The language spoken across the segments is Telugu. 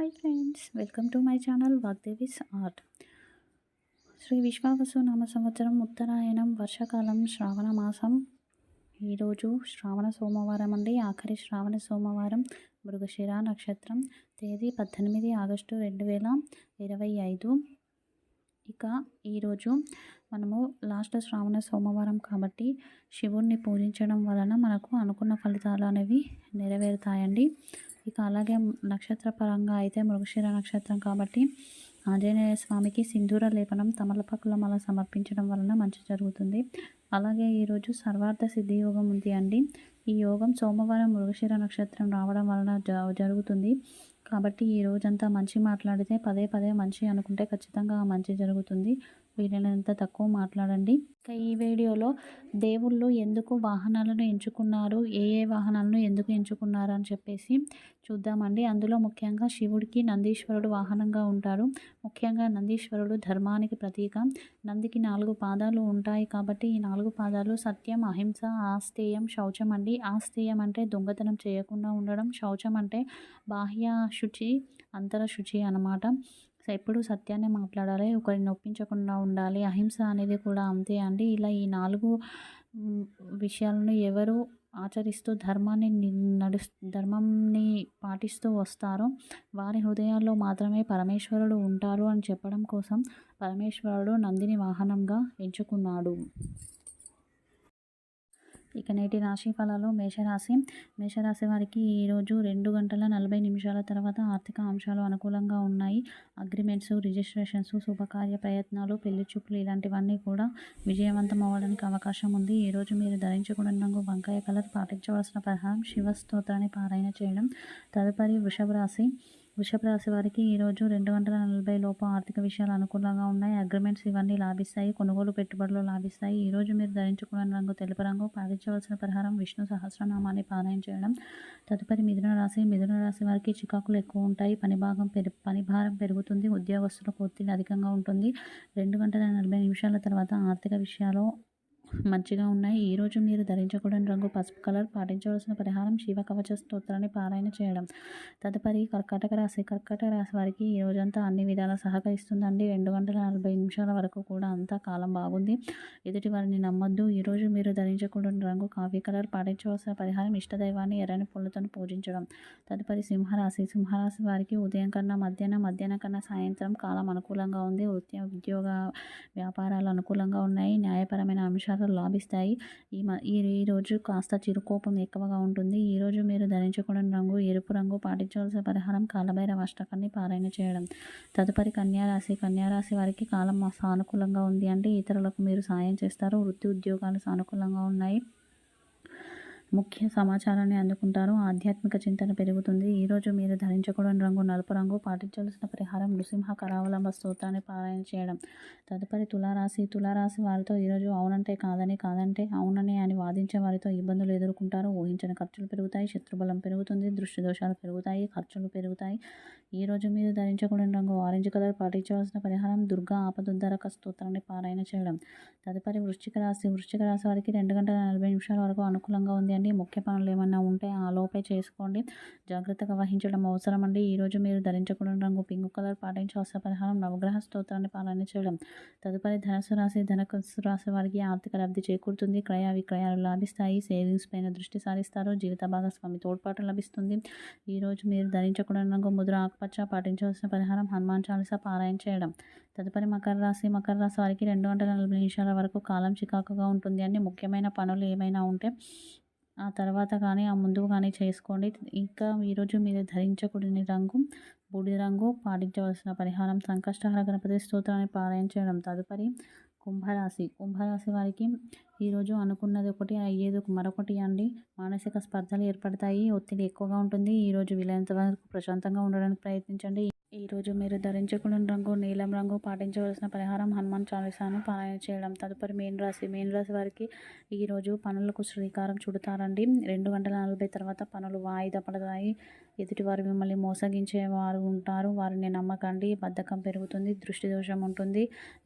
Hi friends, welcome to my channel Vagdevi's art. Shri Vishwavasu నామ సంవత్సరం ఉత్తరాయణం వర్షాకాలం శ్రావణ మాసం. ఈరోజు శ్రావణ సోమవారం అండి, ఆఖరి శ్రావణ సోమవారం, మృగశిర నక్షత్రం. తేదీ 18 ఆగస్టు 2025. ఇక ఈరోజు మనము లాస్ట్ శ్రావణ సోమవారం కాబట్టి శివుణ్ణి పూజించడం వలన మనకు అనుకున్న ఫలితాలు అనేవి నెరవేరుతాయండి. ఇక అలాగే నక్షత్ర పరంగా అయితే మృగశిర నక్షత్రం కాబట్టి ఆంజనేయ స్వామికి సింధూర లేపనం తమలపాకుల మాల సమర్పించడం వలన మంచి జరుగుతుంది. అలాగే ఈరోజు సర్వార్థ సిద్ధి యోగం ఉంది అండి. ఈ యోగం సోమవారం మృగశిర నక్షత్రం రావడం వలన జరుగుతుంది. కాబట్టి ఈ రోజంతా మంచి మాట్లాడితే పదే పదే మంచి అనుకుంటే ఖచ్చితంగా మంచి జరుగుతుంది. వీలైనంత తక్కువ మాట్లాడండి. ఇక ఈ వీడియోలో దేవుళ్ళు ఎందుకు వాహనాలను ఎంచుకున్నారు, ఏ వాహనాలను ఎందుకు ఎంచుకున్నారు అని చెప్పేసి చూద్దామండి. అందులో ముఖ్యంగా శివుడికి నందీశ్వరుడు వాహనంగా ఉంటారు. ముఖ్యంగా నందీశ్వరుడు ధర్మానికి ప్రతీక. నందికి 4 పాదాలు ఉంటాయి కాబట్టి ఈ 4 పాదాలు సత్యం, అహింస, ఆస్తేయం, శౌచం అండి. ఆస్తేయం అంటే దొంగతనం చేయకుండా ఉండడం, శౌచం అంటే బాహ్య శుచి, అంతర శుచి అన్నమాట. ఎప్పుడు సత్యాన్ని మాట్లాడాలి, ఒకరిని నొప్పించకుండా ఉండాలి. అహింస అనేది కూడా అంతే అండి. ఇలా ఈ 4 విషయాలను ఎవరు ఆచరిస్తూ ధర్మాన్ని పాటిస్తూ వస్తారో వారి హృదయాల్లో మాత్రమే పరమేశ్వరుడు ఉంటారు అని చెప్పడం కోసం పరమేశ్వరుడు నందిని వాహనంగా ఎంచుకున్నాడు. ఇక నేటి రాశి ఫలాలు. మేషరాశి వారికి ఈరోజు 2 గంటల 40 నిమిషాల తర్వాత ఆర్థిక అంశాలు అనుకూలంగా ఉన్నాయి. అగ్రిమెంట్స్, రిజిస్ట్రేషన్స్, శుభకార్య ప్రయత్నాలు, పెళ్లి చూపులు ఇలాంటివన్నీ కూడా విజయవంతం అవ్వడానికి అవకాశం ఉంది. ఈరోజు మీరు ధరించకూడని రంగు వంకాయ కలర్. పాటించవలసిన పరిహారం శివ స్తోత్రాన్ని పారాయణ చేయడం. తదుపరి వృషభ రాశి వారికి ఈరోజు 2 గంటల 40 లోపు ఆర్థిక విషయాలు అనుకూలంగా ఉన్నాయి. అగ్రిమెంట్స్ ఇవన్నీ లాభిస్తాయి. కొనుగోలు పెట్టుబడులు లాభిస్తాయి. ఈరోజు మీరు ధరించుకునే రంగు తెలుపు రంగు. పాటించవలసిన పరిహారం విష్ణు సహస్రనామాన్ని పారాయణ చేయడం. తదుపరి మిథున రాశి వారికి చికాకులు ఎక్కువ ఉంటాయి. పని భారం పెరుగుతుంది. ఉద్యోగస్తులకు ఒత్తిడి అధికంగా ఉంటుంది. 2 గంటల 40 నిమిషాల తర్వాత ఆర్థిక విషయాలు మంచిగా ఉన్నాయి. ఈరోజు మీరు ధరించకూడని రంగు పసుపు కలర్. పాటించవలసిన పరిహారం శివ కవచ స్తోత్రాన్ని పారాయణ చేయడం. తదుపరి కర్కాటక రాశి వారికి ఈ రోజంతా అన్ని విధాలా సహకరిస్తుందండి. 2 గంటల 40 నిమిషాల వరకు కూడా అంతా కాలం బాగుంది. ఎదుటి వారిని నమ్మొద్దు. ఈరోజు మీరు ధరించకూడని రంగు కాఫీ కలర్. పాటించవలసిన పరిహారం ఇష్టదైవాన్ని ఎర్రని పూలతో పూజించడం. తదుపరి సింహరాశి వారికి ఉదయం కన్నా మధ్యాహ్నం కన్నా సాయంత్రం కాలం అనుకూలంగా ఉంది. వృత్తి, ఉద్యోగ, వ్యాపారాలు అనుకూలంగా ఉన్నాయి. న్యాయపరమైన అంశాలు లాభిస్తాయి. ఈరోజు కాస్త చిరుకోపం ఎక్కువగా ఉంటుంది. ఈరోజు మీరు ధరించకూడని రంగు ఎరుపు రంగు. పాటించవలసిన పరిహారం కాలభైరవ అష్టకాన్ని పారాయణ చేయడం. తదుపరి కన్యారాశి వారికి కాలం సానుకూలంగా ఉంది అంటే ఇతరులకు మీరు సాయం చేస్తారు. వృత్తి, ఉద్యోగాలు సానుకూలంగా ఉన్నాయి. ముఖ్య సమాచారాన్ని అందుకుంటారు. ఆధ్యాత్మిక చింతన పెరుగుతుంది. ఈరోజు మీరు ధరించకూడని రంగు నలుపు రంగు. పాటించవలసిన పరిహారం నృసింహ కరావలంబ స్తోత్రాన్ని పారాయణ చేయడం. తదుపరి తులారాశి వారితో ఈరోజు అవునంటే కాదని, కాదంటే అవునని అని వాదించే వారితో ఇబ్బందులు ఎదుర్కొంటారు. ఊహించని ఖర్చులు పెరుగుతాయి. శత్రుబలం పెరుగుతుంది. దృష్టి దోషాలు పెరుగుతాయి. ఖర్చులు పెరుగుతాయి. ఈరోజు మీరు ధరించకూడని రంగు ఆరెంజ్ కలర్. పాటించవలసిన పరిహారం దుర్గా ఆపదుద్దరక స్తోత్రాన్ని పారాయణ చేయడం. తదుపరి వృశ్చిక రాశి వారికి 2 గంటల 40 నిమిషాల వరకు అనుకూలంగా ఉంది అండి. ముఖ్య పనులు ఏమన్నా ఉంటే ఆ లోపే చేసుకోండి. జాగ్రత్తగా వహించడం అవసరం అండి. ఈరోజు మీరు ధరించకూడని రంగు పింక్ కలర్. పాటించవలసిన పరిహారం నవగ్రహ స్తోత్రాన్ని పారాయణ చేయడం. తదుపరి ధనుసు రాశి వారికి ఆర్థిక లబ్ధి చేకూరుతుంది. క్రయ విక్రయాలు లాభిస్తాయి. సేవింగ్స్ పైన దృష్టి సారిస్తారు. జీవిత భాగస్వామి తోడ్పాటు లభిస్తుంది. ఈరోజు మీరు ధరించకూడని రంగు ముద్ర ఆకుపచ్చ. పాటించవలసిన పరిహారం హనుమాన్ చాలీసా పారాయణ చేయడం. తదుపరి మకర రాశి వారికి 2 గంటల 40 నిమిషాల వరకు కాలం చికాకుగా ఉంటుంది అండి. ముఖ్యమైన పనులు ఏమైనా ఉంటే ఆ తర్వాత కానీ ఆ ముందు కానీ చేసుకోండి. ఇంకా ఈరోజు మీరు ధరించకూడని రంగు బూడిద రంగు. పాటించవలసిన పరిహారం సంకష్టహర గణపతి స్తోత్రాన్ని పారాయణ చేయడం. తదుపరి కుంభరాశి వారికి ఈరోజు అనుకున్నది ఒకటి అయ్యేది మరొకటి అండి. మానసిక స్పర్ధలు ఏర్పడతాయి. ఒత్తిడి ఎక్కువగా ఉంటుంది. ఈరోజు వీలైనంత వరకు ప్రశాంతంగా ఉండడానికి ప్రయత్నించండి. ఈరోజు మీరు ధరించకూడని రంగు నీలం రంగు. పాటించవలసిన పరిహారం హనుమాన్ చాలీసాను పారాయణ చేయడం. తదుపరి మీన రాశి వారికి ఈరోజు పనులకు శ్రీకారం చుడతారండి. 2 గంటల 40 తర్వాత పనులు వాయిదా పడతాయి. ఎదుటివారు మిమ్మల్ని మోసగించేవారు ఉంటారు. వారిని నమ్మకండి. బద్ధకం పెరుగుతుంది. దృష్టి దోషం ఉంటుంది.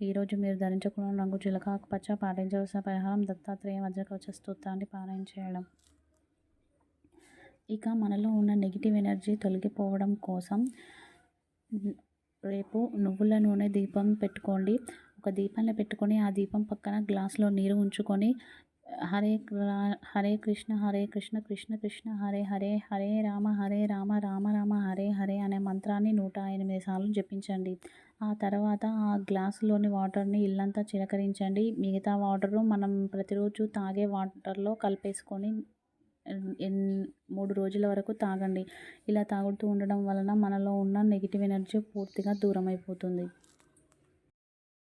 ఈరోజు మీరు ధరించకూడని రంగు చిలక ఆకుపచ్చ. పాటించవలసిన పరిహారం దత్తాత్రేయ వజ్రకవచ స్తోత్రాన్ని పారాయణ చేయడం. ఇక మనలో ఉన్న నెగిటివ్ ఎనర్జీ తొలగిపోవడం కోసం రేపు నువ్వుల నూనె దీపం పెట్టుకోండి. ఒక దీపాన్ని పెట్టుకొని ఆ దీపం పక్కన గ్లాస్‌లో నీరు ఉంచుకొని హరే కృష్ణ హరే కృష్ణ కృష్ణ కృష్ణ హరే హరే హరే రామ రామ రామ హరే హరే అనే మంత్రాన్ని 108 సార్లు జపించండి. ఆ తర్వాత ఆ గ్లాసులోని వాటర్‌ని ఇల్లంతా చిలకరించండి. మిగతా వాటరు మనం ప్రతిరోజు తాగే వాటర్‌లో కలిపేసుకొని ఎన్ ఎన్ 3 రోజుల వరకు తాగండి. ఇలా తాగుతూ ఉండడం వలన మనలో ఉన్న నెగెటివ్ ఎనర్జీ పూర్తిగా దూరమైపోతుంది.